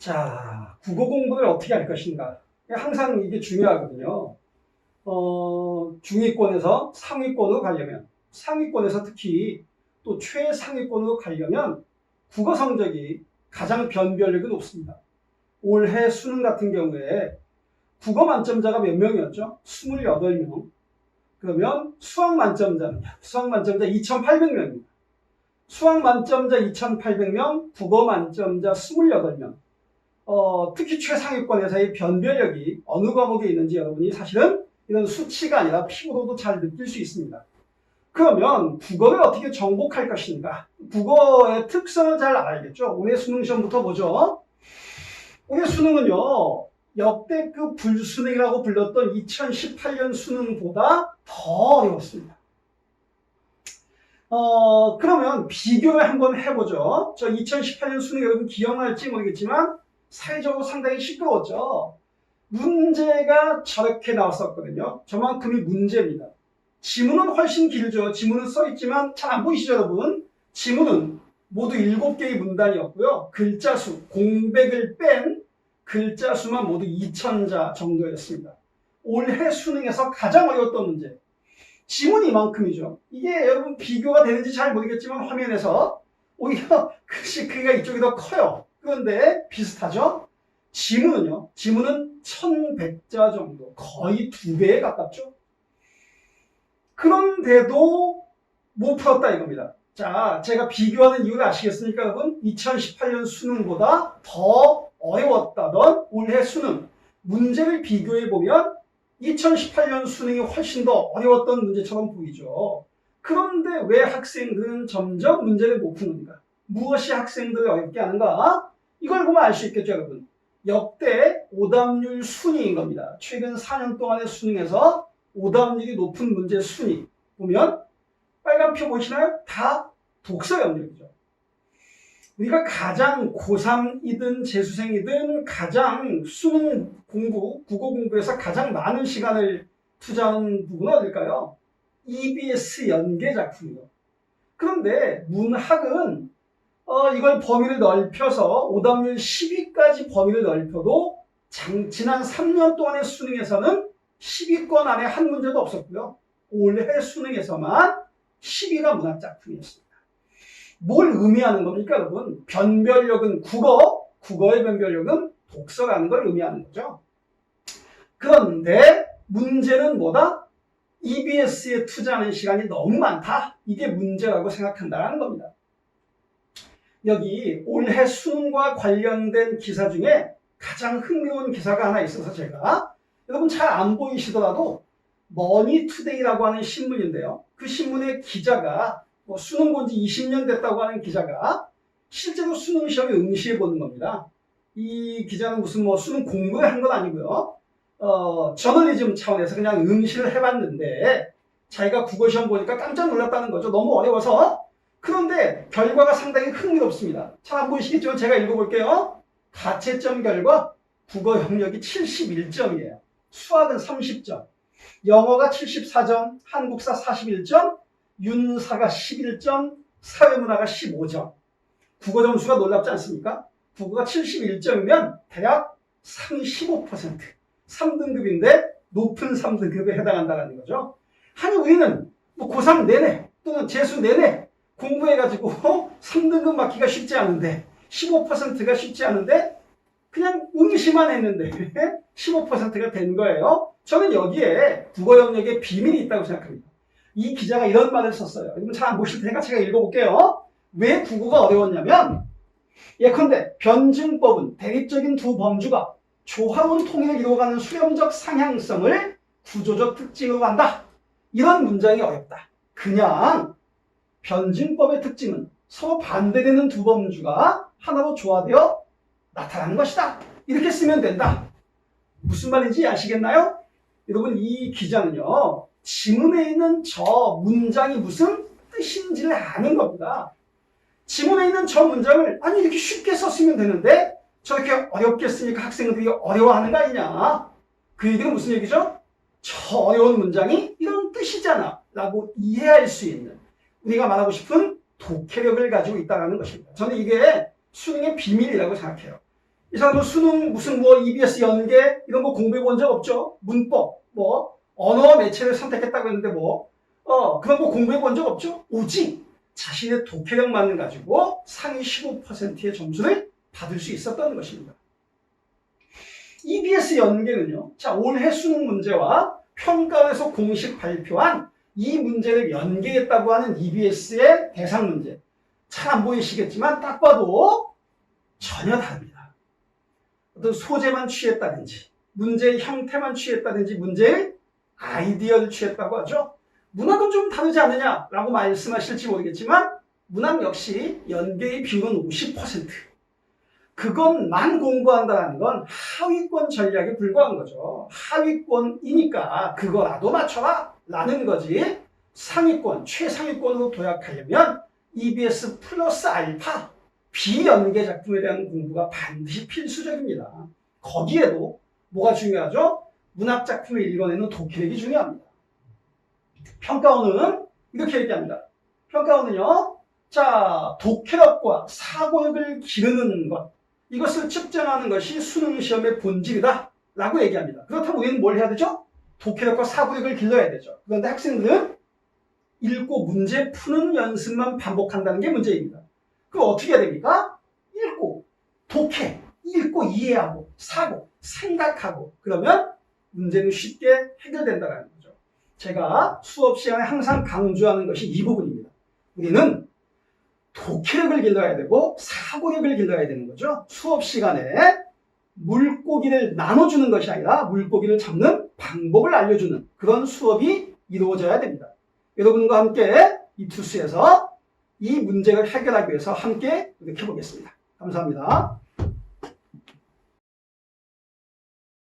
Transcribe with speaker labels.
Speaker 1: 자, 국어 공부를 어떻게 할 것인가. 항상 이게 중요하거든요. 중위권에서 상위권으로 가려면, 상위권에서 특히 또 최상위권으로 가려면 국어 성적이 가장 변별력이 높습니다. 올해 수능 같은 경우에 국어 만점자가 몇 명이었죠? 28명. 그러면 수학 만점자 2,800명입니다. 수학 만점자 2,800명, 국어 만점자 28명. 특히 최상위권에서의 변별력이 어느 과목에 있는지 여러분이 사실은 이런 수치가 아니라 피부로도 잘 느낄 수 있습니다. 그러면 국어를 어떻게 정복할 것인가? 국어의 특성을 잘 알겠죠? 올해 수능 시험부터 보죠. 올해 수능은요, 역대급 불수능이라고 불렸던 2018년 수능보다 더 어려웠습니다. 그러면 비교를 한번 해보죠. 저 2018년 수능 여러분 기억날지 모르겠지만 사회적으로 상당히 시끄러웠죠. 문제가 저렇게 나왔었거든요. 저만큼이 문제입니다. 지문은 훨씬 길죠. 지문은 써있지만 잘 안 보이시죠, 여러분? 지문은 모두 7개의 문단이었고요. 글자 수, 공백을 뺀 글자 수만 모두 2,000자 정도였습니다. 올해 수능에서 가장 어려웠던 문제. 지문이 이만큼이죠. 이게 여러분 비교가 되는지 잘 모르겠지만 화면에서 오히려 글씨 크기가 이쪽이 더 커요. 그런데 비슷하죠? 지문은요. 지문은 1,100자 정도. 거의 2배에 가깝죠. 그런데도 못 풀었다 이겁니다. 자, 제가 비교하는 이유를 아시겠습니까, 여러분? 2018년 수능보다 더 어려웠다던 올해 수능. 문제를 비교해보면 2018년 수능이 훨씬 더 어려웠던 문제처럼 보이죠. 그런데 왜 학생들은 점점 문제를 못 푸는가? 무엇이 학생들을 어렵게 하는가? 이걸 보면 알 수 있겠죠, 여러분. 역대 오답률 순위인 겁니다. 최근 4년 동안의 수능에서 오답률이 높은 문제 순위 보면 빨간 표 보시나요? 다 독서 영역이죠. 우리가 가장 고3이든 재수생이든 가장 수능 공부, 국어 공부에서 가장 많은 시간을 투자하는 부분은 어딜까요? EBS 연계 작품이요. 그런데 문학은 이걸 범위를 넓혀서 오답률 10위까지 범위를 넓혀도 지난 3년 동안의 수능에서는 10위권 안에 한 문제도 없었고요. 올해 수능에서만 10위가 문학작품이었습니다. 뭘 의미하는 겁니까, 여러분? 변별력은 국어의 변별력은 독서라는 걸 의미하는 거죠. 그런데 문제는 뭐다? EBS에 투자하는 시간이 너무 많다. 이게 문제라고 생각한다는 겁니다. 여기 올해 수능과 관련된 기사 중에 가장 흥미로운 기사가 하나 있어서 제가 여러분 잘 안 보이시더라도 머니투데이라고 하는 신문인데요. 그 신문의 기자가 수능 본 지 20년 됐다고 하는 기자가 실제로 수능 시험에 응시해 보는 겁니다. 이 기자는 무슨 수능 공부를 한 건 아니고요. 저널리즘 차원에서 그냥 응시를 해봤는데 자기가 국어 시험 보니까 깜짝 놀랐다는 거죠. 너무 어려워서. 그런데 결과가 상당히 흥미롭습니다. 잘 안 보이시겠지만 제가 읽어볼게요. 가채점 결과 국어 영역이 71점이에요. 수학은 30점, 영어가 74점, 한국사 41점, 윤사가 11점, 사회문화가 15점. 국어 점수가 놀랍지 않습니까? 국어가 71점이면 대략 상위 15%, 3등급인데 높은 3등급에 해당한다는 거죠. 아니 우리는 고3 내내 또는 재수 내내 공부해가지고 3등급 맞기가 쉽지 않은데 15%가 쉽지 않은데 그냥 응시만 했는데 15%가 된 거예요. 저는 여기에 국어 영역에 비밀이 있다고 생각합니다. 이 기자가 이런 말을 썼어요. 여러분 잘 안 보실 테니까 제가 읽어볼게요. 왜 국어가 어려웠냐면 예컨대 변증법은 대립적인 두 범주가 조화로운 통일을 이루어가는 수렴적 상향성을 구조적 특징으로 한다. 이런 문장이 어렵다. 그냥 변증법의 특징은 서로 반대되는 두 범주가 하나로 조화되어 나타나는 것이다. 이렇게 쓰면 된다. 무슨 말인지 아시겠나요? 여러분 이 기자는요. 지문에 있는 저 문장이 무슨 뜻인지를 아는 겁니다. 지문에 있는 저 문장을 아니 이렇게 쉽게 썼으면 되는데 저렇게 어렵게 쓰니까 학생들이 어려워하는 거 아니냐. 그 얘기는 무슨 얘기죠? 저 어려운 문장이 이런 뜻이잖아 라고 이해할 수 있는 우리가 말하고 싶은 독해력을 가지고 있다는 것입니다. 저는 이게 수능의 비밀이라고 생각해요. 이 사람은 수능 무슨 뭐 EBS 연계 이런 거 공부해 본 적 없죠? 문법, 뭐 언어 매체를 선택했다고 했는데 그런 거 공부해 본 적 없죠? 오직 자신의 독해력만 가지고 상위 15%의 점수를 받을 수 있었다는 것입니다. EBS 연계는요, 자, 올해 수능 문제와 평가원에서 공식 발표한 이 문제를 연계했다고 하는 EBS의 대상 문제. 잘 안 보이시겠지만 딱 봐도 전혀 다릅니다. 어떤 소재만 취했다든지, 문제의 형태만 취했다든지, 문제의 아이디어를 취했다고 하죠. 문학은 좀 다르지 않느냐라고 말씀하실지 모르겠지만 문학 역시 연계의 비율은 50%. 그것만 공부한다는 건 하위권 전략에 불과한 거죠. 하위권이니까 그거라도 맞춰라 라는 거지. 상위권, 최상위권으로 도약하려면 EBS 플러스 알파 비연계 작품에 대한 공부가 반드시 필수적입니다. 거기에도 뭐가 중요하죠? 문학 작품을 읽어내는 독해력이 중요합니다. 평가원은 이렇게 얘기합니다. 평가원은요, 자, 독해력과 사고력을 기르는 것, 이것을 측정하는 것이 수능 시험의 본질이다 라고 얘기합니다. 그렇다면 우리는 뭘 해야 되죠? 독해력과 사고력을 길러야 되죠. 그런데 학생들은 읽고 문제 푸는 연습만 반복한다는 게 문제입니다. 그럼 어떻게 해야 됩니까? 읽고, 독해, 읽고 이해하고, 사고, 생각하고, 그러면 문제는 쉽게 해결된다는 거죠. 제가 수업 시간에 항상 강조하는 것이 이 부분입니다. 우리는 독해력을 길러야 되고 사고력을 길러야 되는 거죠. 수업 시간에 물고기를 나눠주는 것이 아니라 물고기를 잡는 방법을 알려주는 그런 수업이 이루어져야 됩니다. 여러분과 함께 이 투스에서 이 문제를 해결하기 위해서 함께 노력해 보겠습니다. 감사합니다.